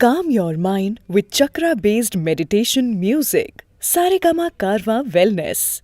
Calm your mind with chakra-based meditation music. Saregama Karwa Wellness.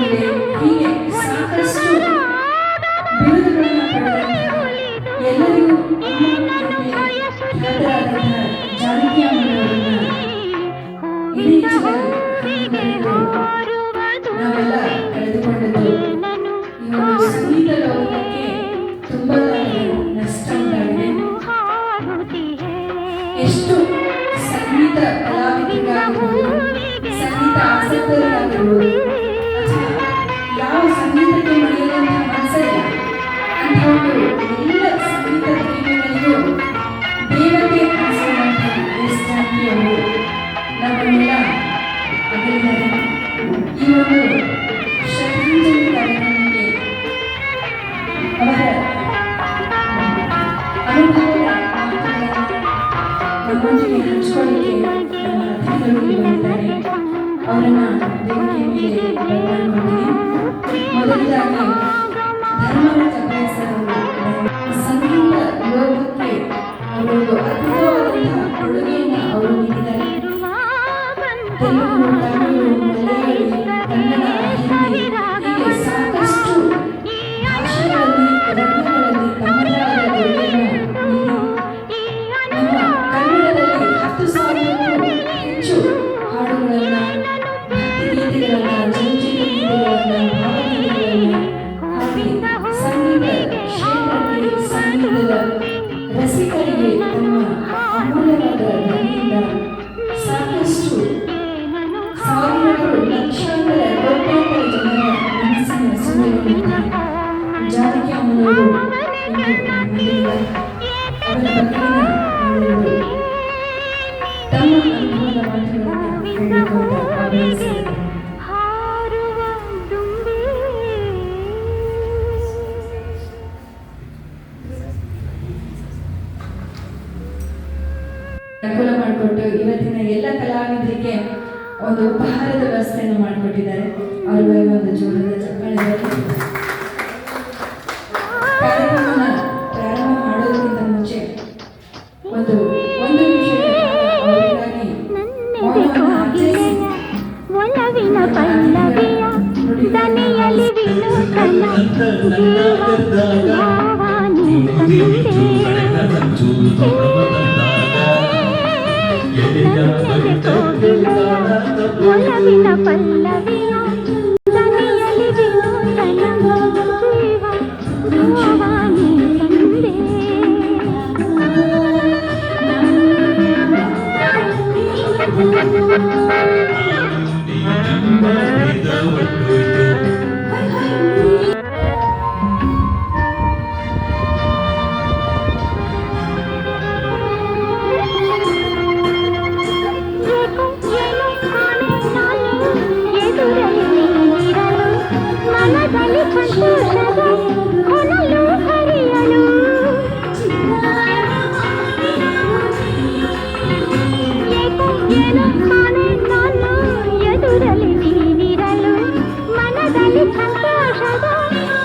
ಆಮೇಲೆ ಹೀಗೆ ಸಾಕಷ್ಟು ಬಿರುದುಗಳನ್ನು ಪಡೆದಂತಹ ಎಲ್ಲರಿಗೂ ಖ್ಯಾತರಾದಂತಹ ಜಾನಕಿ ಅಮ್ಮನವರನ್ನ ಇಡೀ ನಾವೆಲ್ಲ ಕಳೆದುಕೊಂಡದ್ದು ಈ ಒಂದು ಸಂಗೀತ ಲೋಕಕ್ಕೆ ತುಂಬಾ ನಷ್ಟ ಉಂಟಾಗಿದೆ. ಎಷ್ಟು ಸಂಗೀತ ಕಲಾವಿದರಿಗಾಗಿರ್ಬೋದು, ಸಂಗೀತ ಆಸಕ್ತರಾಗಿರ್ಬೋದು, ಯಾವ ಸಂಗೀತಕ್ಕೆ ಮರೆಯುವಂತಹ ಮನಸ್ಸಿಲ್ಲ ಅಂಥವರು ಎಲ್ಲ ಸಂಗೀತ ಪ್ರೇಮಿಗಳಿಗೂ ದೇವತೆ ಅನಿಸುವಂತಹ ಎಸ್ ಜಾನಕಿ ಅವರು ನಮ್ಮನ್ನೆಲ್ಲ ಅಗಲಿದ್ದಾರೆ. ಈ ಒಂದು ಶ್ರದ್ಧಾಂಜಲಿ ಕಾರ್ಯಕ್ರಮಕ್ಕೆ ಅವರ ಅನುಭವದ ನಮ್ಮೊಂದಿಗೆ ಹಂಚಿಕೊಳ್ಳಿಕ್ಕೆ ನಮ್ಮ ಅತಿಥಿಗಳು ಇಲ್ಲಿ ಬಂದಿದ್ದಾರೆ. ಅವರನ್ನ ವೇದಿಕೆ ಮೇಲೆ ಬರಮಾಡಿಕೊಂಡಿದ್ದೀನಿ. ಮೊದಲದಾಗಿ ಧರ್ಮರಾಜ ಅಭಯಸರ್ ಸಂಗೀತ ಲೋಕಕ್ಕೆ ಅವರೊಂದು ಅದ್ಭುತವಾದಂತಹ ಕೊಡುಗೆಯನ್ನು ಅವರು ನೀಡಿದ್ದಾರೆ. ತೆಲುಗು, ತಮಿಳು, ಮಲಯಾಳಿ, ಕನ್ನಡ, ಹಿಂದಿ ಹೀಗೆ ಸಾಕಷ್ಟು ಭಾಷೆಗಳಲ್ಲಿ ರಂಗಗಳಲ್ಲಿ ತಮ್ಮದೇ ಆದ ಕೊಡುಗೆಯನ್ನು ನೀಡಿ ನಮ್ಮ ಕನ್ನಡದಲ್ಲಿ 10,000ಕ್ಕೂ ಹೆಚ್ಚು ಹಾಡುಗಳನ್ನು, ಭಕ್ತಿಗೀತೆಗಳನ್ನು, ಚಲನಚಿತ್ರ ಗೀತೆಗಳನ್ನು, ಭಾವಗೀತೆಗಳನ್ನು ಹಾಡಿ ಸಂಗೀತ ಕ್ಷೇತ್ರಕ್ಕೆ, ಸಂಗೀತದ ರಸಿಕರಿಗೆ ತಮ್ಮ ಅಮೂಲ್ಯವಾದ ಧ್ವನಿಯಿಂದ ಸಾಕಷ್ಟು ಸಾವಿರಾರು ಲಕ್ಷಾಂತರ ಕೋಟ್ಯಾಂತರ ಜನರ ಮನಸ್ಸಿನ ಸುಳಿಯುವಂತಹ ಜಾನಕಿ ಅಮ್ಮನವರು ಅವರ ಬಗೆಗಿನ ತಮ್ಮ ಅನುಭವದ ಮಾತುಗಳನ್ನು ಹೇಳಿಕೊಂಡು ಆಗಮಿಸಿದರು. ಅನುಕೂಲ ಮಾಡಿಕೊಟ್ಟು ಇವತ್ತಿನ ಎಲ್ಲ ಕಲಾವಿದರಿಗೆ ಒಂದು ಉಪಹಾರದ ವ್ಯವಸ್ಥೆಯನ್ನು ಮಾಡಿಕೊಟ್ಟಿದ್ದಾರೆ. ಅವರಿಗೆ ಒಂದು ಜೋರದ ಚಪ್ಪಾಳೆ. ಕಾರ್ಯಕ್ರಮನ ಪ್ರಾರಂಭ ಮಾಡೋದಕ್ಕಿಂತ ಮುಂಚೆ ಒಂದು ನಿಮಿಷ ಅವರಿಗಾಗಿ ಮೌನವನ್ನು ಆಚರಿಸಿ ಒಲವಿನ ಪಲ್ಲವಿಯ ದನಿಯಲಿ ವಿನೂತನ ಭಾವಾನಿ ಒಲವಿನ ಪಲ್ಲವಿಯ ದನಿಯಲಿ ವಿನೂತನ ಜೀವ ಭಾವಾನಿ ತಂದೆ ಮನದಲ್ಲಿ ಸಂತೋಷದ ಹೊನಲು ಹರಿಯಲು ಏನೋ ಕಾಣೆ ನಾನು ಎದುರಲ್ಲಿ ನೀನಿರಲು ಮನದಲ್ಲಿ ಸಂತೋಷದ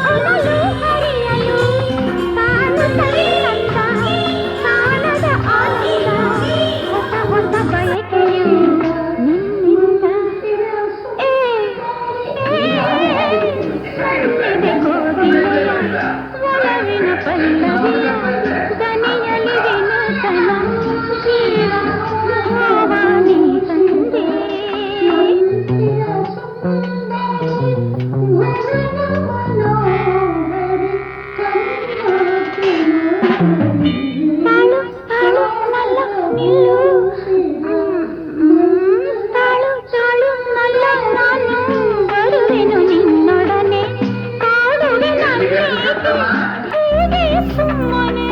ಹೊನಲು ಹರಿಯಲು ಕಾಣುತ್ತಲೇ ನಂತ ಕಾಣದ ಆನಂದ ಹೊಸ ಹೊಸ ಬಯಕೆಯು ನಿನ್ನಿಂದ ಒಲವಿನ ಪಲ್ಲವಿಯ ದನಿಯಲಿ ವಿನೂತನ ಜೀವ ಭಾವಾನಿ ತಂದೆ ತಾಳು ತಾಳು ನಲ್ಲ ನಿಲ್ಲು ತಾಳು ತಾಳು ನಲ್ಲ ನಾನು ಬರುವೆನು ನಿನ್ನೊಡನೆ ಕಾಡುವೆ ನನ್ನೇ ಸುಮ್ಮನೆ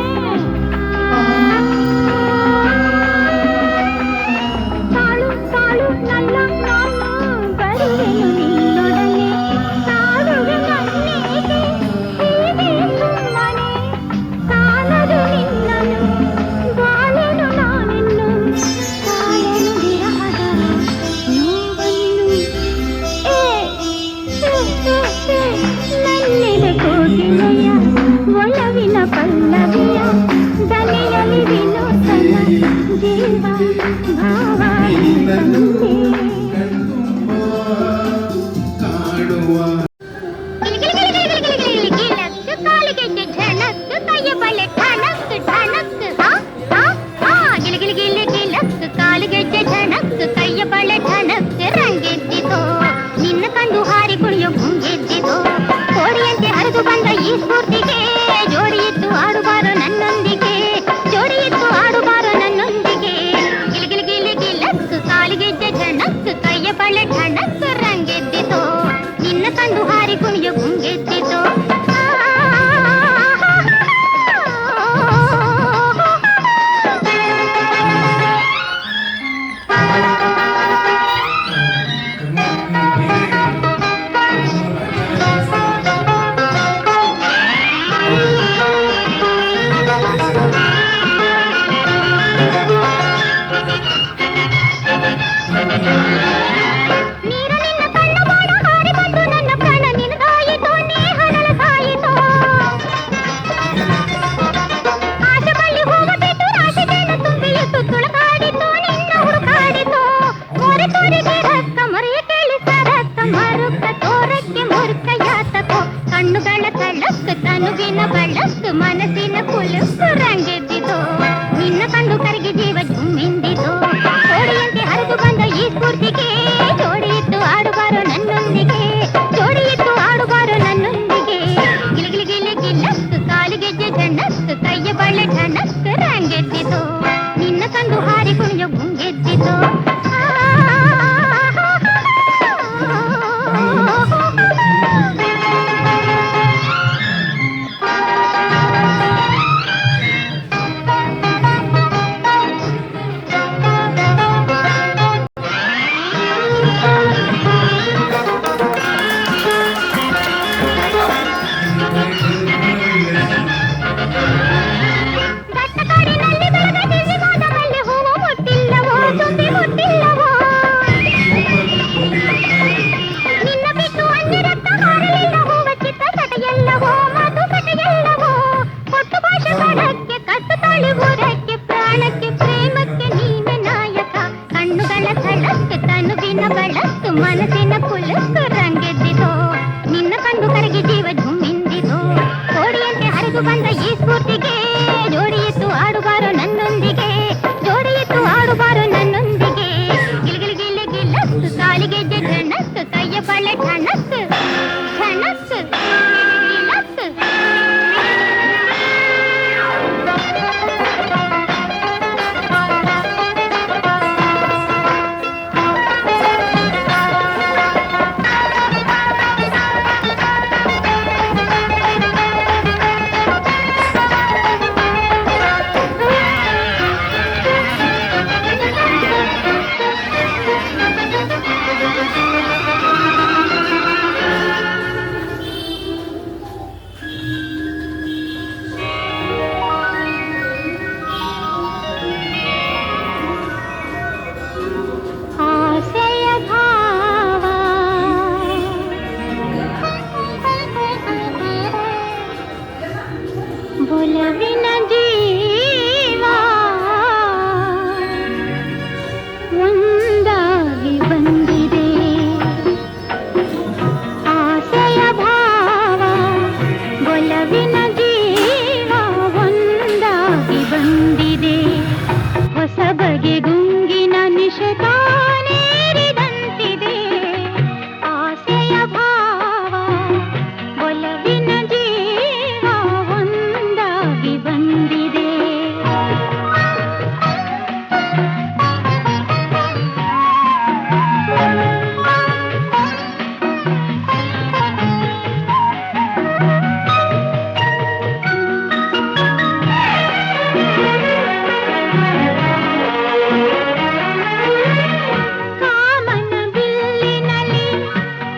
ತಾಳು ತಾಳು ನಲ್ಲ ನಾನು ಬರುವೆನು ನಿನ್ನೊಡನೆ ಕಾಡುವೆ ನನ್ನೇ ಸುಮ್ಮನೆ ಕಾಣದು ನಿನ್ನನು ಬಾಳೆನು ನಾನಿನ್ನು ಕಾಳೆನು ವಿರಹದ ನೋವನ್ನು ನನ್ನಿದೆ ಕೋಗಿಲೆಯ ಒಲವಿನ ಪಲ್ಲವಿಯ ದನಿಯಲಿ ವಿನೂತನ ಜೀವ ಭಾವಾನಿ ತಂದೆ ಕಾಡುವ ಈ ಸ್ಫೂರ್ತಿಗೆ ಜೋಡಿಯಿತ್ತು ಆಡುಬಾರೋ ನನ್ನೊಂದಿಗೆ ಜೋಡಿಯಿತ್ತು ಆಡುಬಾರೋ ನನ್ನೊಂದಿಗೆ ಗಿಲಿ ಗಿಲಿ ಗಿಲಿ ಗಿಲಕ್ ಕಾಲಿಗೆಜ್ಜೆ ಝಣಕ್ ಕೈಯ ಬಳೆ ಠಣಕ್ ರಂಗೆದ್ದಿತೋ ನಿನ್ನ ಕಂಡು ಹಾರಿ ಕುಣಿಯ ಗುಂಗೆದ್ದಿತೋ ಕಣ್ಣುಗಳ ತಳಕ್ ತನುವಿನ ಬಳಕ್ ಮನಸ್ಸಿನ ಕುಲುಕ್ ರಂಗೆದ್ದಿತೋ ನಿನ್ನ ಕಂಡು ಕರಗಿ ಜೀವ ಜುಮ್ಮಿಂದಿತೋ ಜೋಡಿಯಂತೆ ಹರಿದು ಬಂದ ಈ ಸ್ಫೂರ್ತಿಗೆ ಜೋಡಿಯಿತ್ತು ಆಡುಬಾರೋ ನನ್ನೊಂದಿಗೆ ಜೋಡಿಯಿತ್ತು ಆಡುಬಾರೋ ನನ್ನೊಂದಿಗೆ ಗಿಲಿ ಗಿಲಿ ಗಿಲಿ ಗಿಲಕ್ ಕಾಲಿಗೆಜ್ಜೆ ಝಣಕ್ ಕೈಯ ಬಳೆ ಠಣಕ್ ರಂಗೆದ್ದಿತೋ ನಿನ್ನ ಕಂಡು ಹಾರಿ ಕುಣಿಯ ಗುಂಗೆದ್ದಿತೋ ಮನಸ್ಸಿನ ಕುಲುಕ್ ರಂಗೆದ್ದಿತೋ ನಿನ್ನ ಕಂಡು ಕರಗಿ ಜೀವ ಜುಮ್ಮಿಂದಿತೋ ಜೋಡಿಯಂತೆ ಹರಿದು ಬಂದ ಈ ಸ್ಫೂರ್ತಿಗೆ ಜೋಡಿಯಿತ್ತು ಆಡುಬಾರೋ ನನ್ನೊಂದಿಗೆ ಜೋಡಿಯಿತ್ತು ಆಡುಬಾರೋ ನನ್ನೊಂದಿಗೆ ಗಿಲಿ ಗಿಲಿ ಗಿಲಿ ಗಿಲಕ್ ಕಾಲಿಗೆಜ್ಜೆ ಝಣಕ್ ಕೈಯ ಬಳೆ ಠಣಕ್ ಝಣಕ್ ಗಿಲಕ್ ಒಲವಿನ ಜೀವ ಒಂದಾಗಿ ಬಂದಿದೆ ಆಸೆಯ ಭಾವ ಒಲವಿನ ಜೀವ ಒಂದಾಗಿ ಬಂದಿದೆ ಹೊಸ ಬಗೆ ಗುಂಗಿನ ನಿಶೆತಾನೇರಿದಂತಿದೆ ಆಸೆಯ ಭಾವ ಒಲವಿನ ಜೀವ ಒಂದಾಗಿ ಬಂದಿದೆ ಕಾಮನ ಬಿಲ್ಲಿನಲ್ಲಿ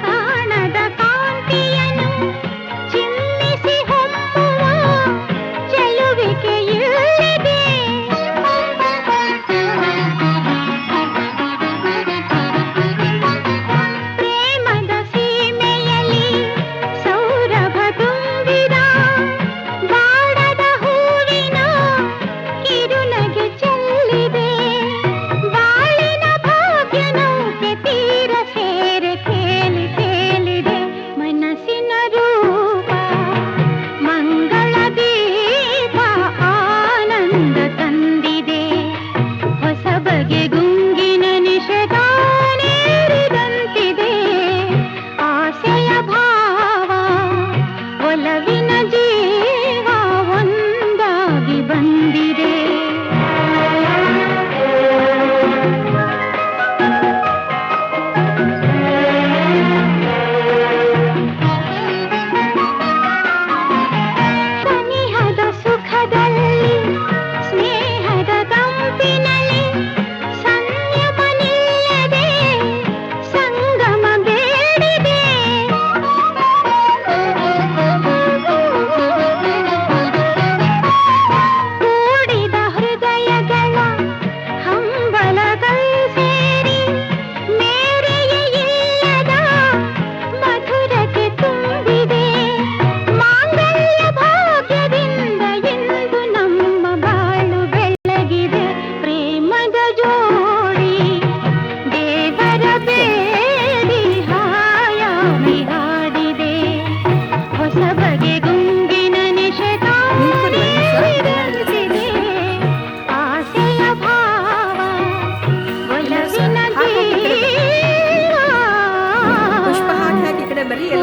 ಕಾಣದ ಕಾಂತಿಯನ್ನು ಚಿಮ್ಮಿಸಿ ಹೊಮ್ಮುವ ಚೆಲುವಿಕೆ ಇಲ್ಲಿದೆ ಪ್ರೇಮದ ಸೀಮೆಯಲ್ಲಿ ಸೌರಭ ತುಂಬಿದ ಬಾಡದ ಹೂವಿನ ಕಿರುನಗೆ ಚೆಲ್ಲಿದೆ ಬಾಳಿನ ಭಾಗ್ಯ ನೌಕೆ ತೀರ ಸೇರೆ ಕೇಳಿ ಕೇಳಿದೆ ಮನಸ್ಸಿನ ರೂಪ ಮಂಗಳ ದೀಪ ಆನಂದ ತಂದಿದೆ ಹೊಸ ಬಗೆ ಗುಂಗಿನ ನಿಷೇಧಾನೇರಿದಂತಿದೆ ಆಸೆಯ ಭಾವ ಒಲವಿನ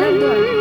ಎಲ್ಲರದ್ದು